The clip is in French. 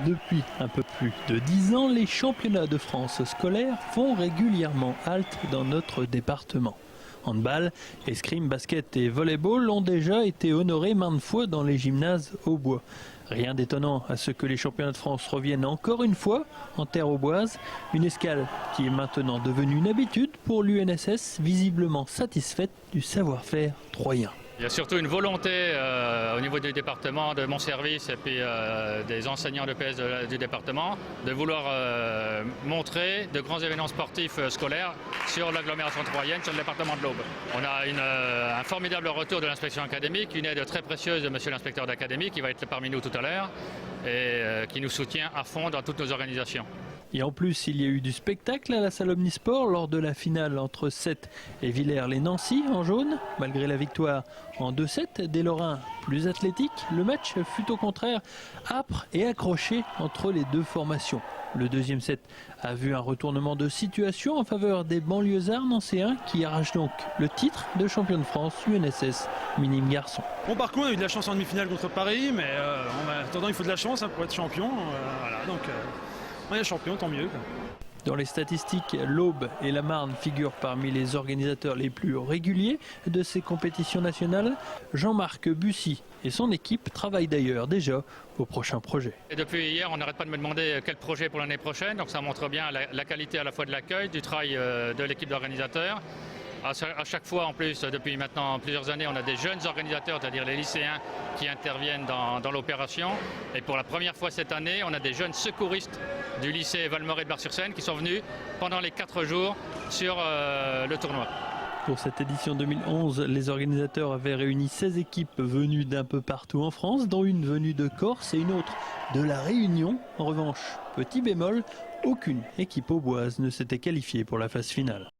Depuis un peu plus de 10 ans, les championnats de France scolaires font régulièrement halte dans notre département. Handball, escrime, basket et volleyball ont déjà été honorés maintes fois dans les gymnases aubois. Rien d'étonnant à ce que les championnats de France reviennent encore une fois en terre auboise. Une escale qui est maintenant devenue une habitude pour l'UNSS, visiblement satisfaite du savoir-faire troyen. Il y a surtout une volonté au niveau du département, de mon service et puis des enseignants de PS du département de vouloir montrer de grands événements sportifs scolaires sur l'agglomération troyenne, sur le département de l'Aube. On a un formidable retour de l'inspection académique, une aide très précieuse de monsieur l'inspecteur d'académie qui va être parmi nous tout à l'heure et qui nous soutient à fond dans toutes nos organisations. Et en plus, il y a eu du spectacle à la salle Omnisport lors de la finale entre Sète et Villers-les-Nancy en jaune. Malgré la victoire en 2-7 des Lorrains plus athlétiques, le match fut au contraire âpre et accroché entre les deux formations. Le deuxième set a vu un retournement de situation en faveur des banlieusards nancéens qui arrachent donc le titre de champion de France UNSS minime garçon. Bon parcours, on a eu de la chance en demi-finale contre Paris, mais en attendant il faut de la chance pour être champion. Voilà, donc on est champion, tant mieux. Dans les statistiques, l'Aube et la Marne figurent parmi les organisateurs les plus réguliers de ces compétitions nationales. Jean-Marc Bussy et son équipe travaillent d'ailleurs déjà au prochain projet. Et depuis hier, on n'arrête pas de me demander quel projet pour l'année prochaine, donc ça montre bien la qualité à la fois de l'accueil, du travail de l'équipe d'organisateurs. À chaque fois, en plus, depuis maintenant plusieurs années, on a des jeunes organisateurs, c'est-à-dire les lycéens qui interviennent dans l'opération. Et pour la première fois cette année, on a des jeunes secouristes du lycée Valmorey de Bar-sur-Seine qui sont venus pendant les 4 jours sur le tournoi. Pour cette édition 2011, les organisateurs avaient réuni 16 équipes venues d'un peu partout en France, dont une venue de Corse et une autre de La Réunion. En revanche, petit bémol, aucune équipe auboise ne s'était qualifiée pour la phase finale.